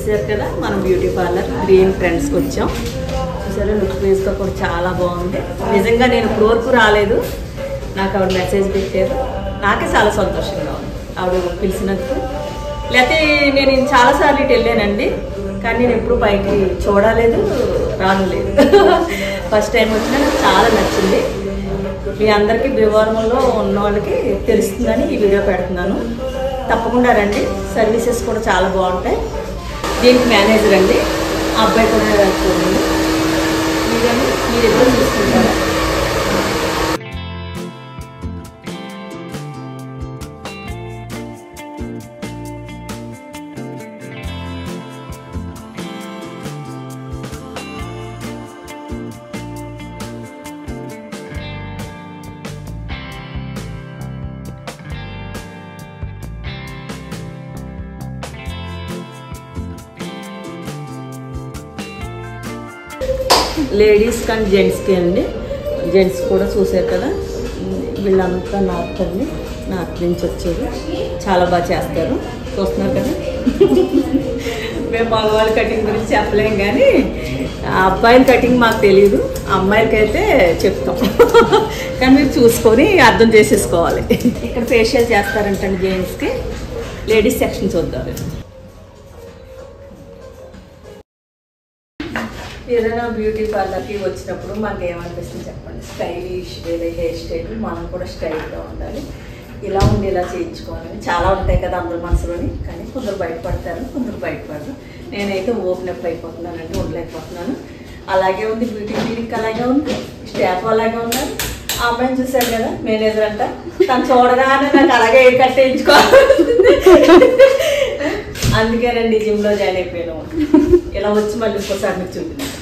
చూసారు కదా మనం బ్యూటీ పార్లర్ గ్రీన్ ట్రెండ్స్కి వచ్చాం. చూసారా లుక్ వేస్తో కూడా చాలా బాగుంది. నిజంగా నేను ఇప్పుడు వరకు రాలేదు, నాకు ఆవిడ మెసేజ్ పెట్టారు, నాకే చాలా సంతోషంగా ఉంది ఆవిడ పిలిచినందుకు. లేకపోతే నేను చాలాసార్లు ఇటు వెళ్ళానండి, కానీ నేను ఎప్పుడు పైకి చూడలేదు, రాలేదు. ఫస్ట్ టైం వచ్చినా నాకు చాలా నచ్చింది. మీ అందరికీ భీమవరంలో ఉన్న వాళ్ళకి తెలుస్తుందని ఈ వీడియో పెడుతున్నాను. తప్పకుండా రండి, సర్వీసెస్ కూడా చాలా బాగుంటాయి. దీనికి మేనేజర్ అండి, ఆ అబ్బాయి కూడా చూడండి. మీరిద్దరు చూసుకుంటారా? లేడీస్ కానీ జెంట్స్కి అండి. జెంట్స్ కూడా చూసారు కదా, వీళ్ళంతా నార్త్ అండి, నార్త్ నుంచి వచ్చేది. చాలా బాగా చేస్తారు, చూస్తున్నారు కదా. మేము మగవాళ్ళ కటింగ్ గురించి చెప్పలేం, కానీ ఆ అబ్బాయిల కటింగ్ మాకు తెలియదు, అమ్మాయిలకైతే చెప్తాం. కానీ మీరు చూసుకొని అర్థం చేసేసుకోవాలి. ఇక్కడ ఫేషియల్ చేస్తారంటండి జెంట్స్కి. లేడీస్ సెక్షన్ చూద్దాం. ఏదైనా బ్యూటీ పార్లర్కి వచ్చినప్పుడు మాకు ఏమనిపిస్తుంది చెప్పండి? స్టైలిష్ వేరే హెయిర్ స్టైల్, మనం కూడా స్టైల్గా ఉండాలి, ఇలా ఉండి ఇలా చేయించుకోవాలని చాలా ఉంటాయి కదా అందరి మనసులోని. కానీ కొందరు బయటపడతారు, కొందరు బయటపడరు. నేనైతే ఓపెన్ అప్ అయిపోతున్నానండి, ఉండలేకపోతున్నాను. అలాగే ఉంది బ్యూటీ క్లినిక్, అలాగే ఉంది స్టాఫ్, అలాగే ఉన్నారు. ఆ అమ్మాయిని చూశారు కదా, మేనేజర్ అంట, తను చూడగానే నాకు అలాగే హెయిర్ కట్ చేయించుకోవాలి. అందుకేనండి జిమ్లో జాయిన్ అయిపోయాను. ఇలా వచ్చి మళ్ళీ ఇంకోసారి మీకు చూపించాను.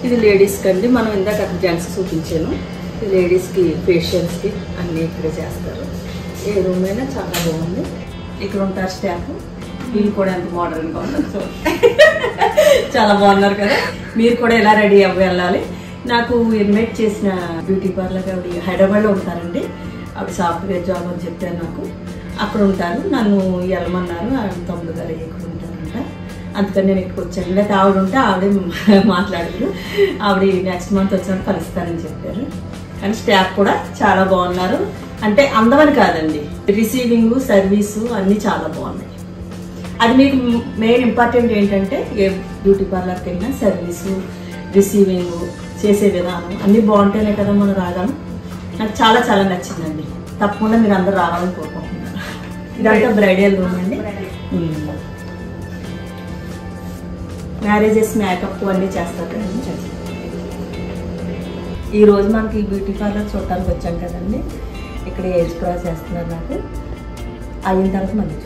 ఇది లేడీస్కి అండి, మనం ఇందాక అక్కడ జెంట్స్కి చూపించాను. ఇది లేడీస్కి ఫేషియల్స్కి అన్నీ ఇక్కడే చేస్తారు. ఏ రూమ్ అయినా చాలా బాగుంది. ఇక్కడ ఉంటారు స్టాఫ్, వీళ్ళు కూడా ఎంత మోడర్న్గా ఉన్నారు, చాలా బాగున్నారు కదా. మీరు కూడా ఎలా రెడీ అవ్వి వెళ్ళాలి. నాకు ఇన్వైట్ చేసిన బ్యూటీ పార్లర్ ఆవిడ హైదరాబాద్లో ఉంటారండి. ఆవిడ సాఫ్ట్వేర్ జాబ్ అని చెప్పారు నాకు, అక్కడ ఉంటారు. నన్ను వెళ్ళమన్నారు, ఆవిడ తమ్ముడు గారు ఇక్కడ ఉంటారంట. అందుకని నేను ఇక్కడికి వచ్చాను. లేకపోతే ఆవిడ ఉంటే ఆవిడే మాట్లాడదు. ఆవిడ నెక్స్ట్ మంత్ వచ్చినప్పుడు కలుస్తానని చెప్పారు. కానీ స్టాఫ్ కూడా చాలా బాగున్నారు. అంటే అందమని కాదండి, రిసీవింగ్ సర్వీసు అన్నీ చాలా బాగున్నాయి. అది మీకు మెయిన్ ఇంపార్టెంట్ ఏంటంటే, ఏ బ్యూటీ పార్లర్కి వెళ్ళినా సర్వీసు, రిసీవింగ్, చేసే విధానం అన్నీ బాగుంటేనే కదా మనం రాగలం. నాకు చాలా చాలా నచ్చిందండి. తప్పకుండా మీరు అందరూ రావాలని కోరుకుంటున్నాను. ఇదంతా బ్రైడల్ రూమ్ అండి. మ్యారేజెస్, మేకప్ అన్నీ చేస్తారు కదండి. ఈరోజు మనకి బ్యూటీ పార్లర్ చూడటానికి వచ్చాం కదండి. ఇక్కడ ఏజ్ క్రాస్ చేస్తున్నారు. నాకు అయిన తర్వాత మళ్ళీ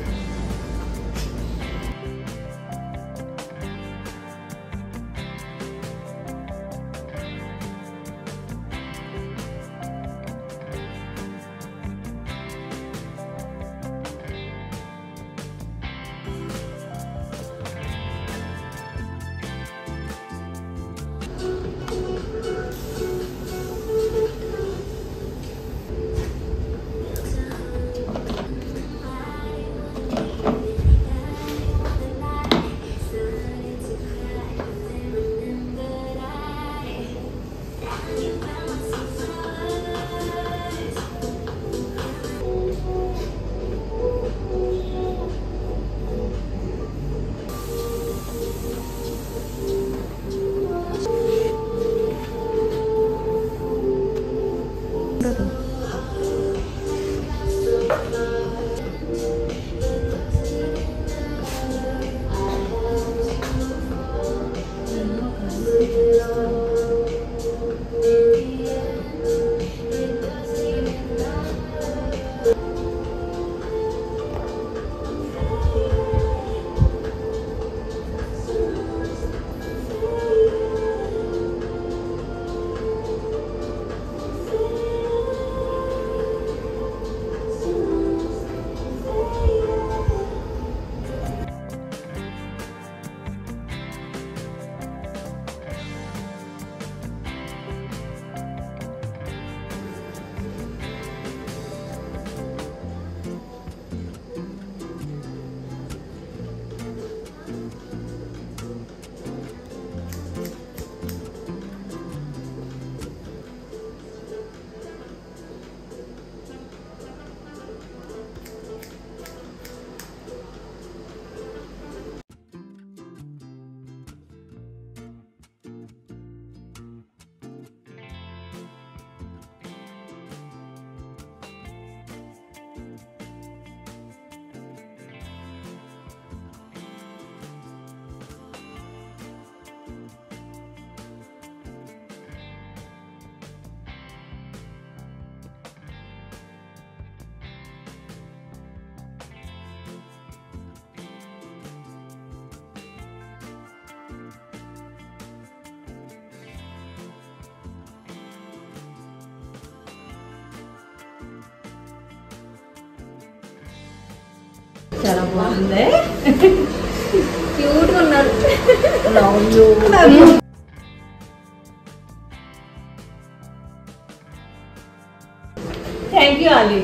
చాలా బాగుంది. క్యూట్గా ఉన్నారు. Love you. Thank you Ali.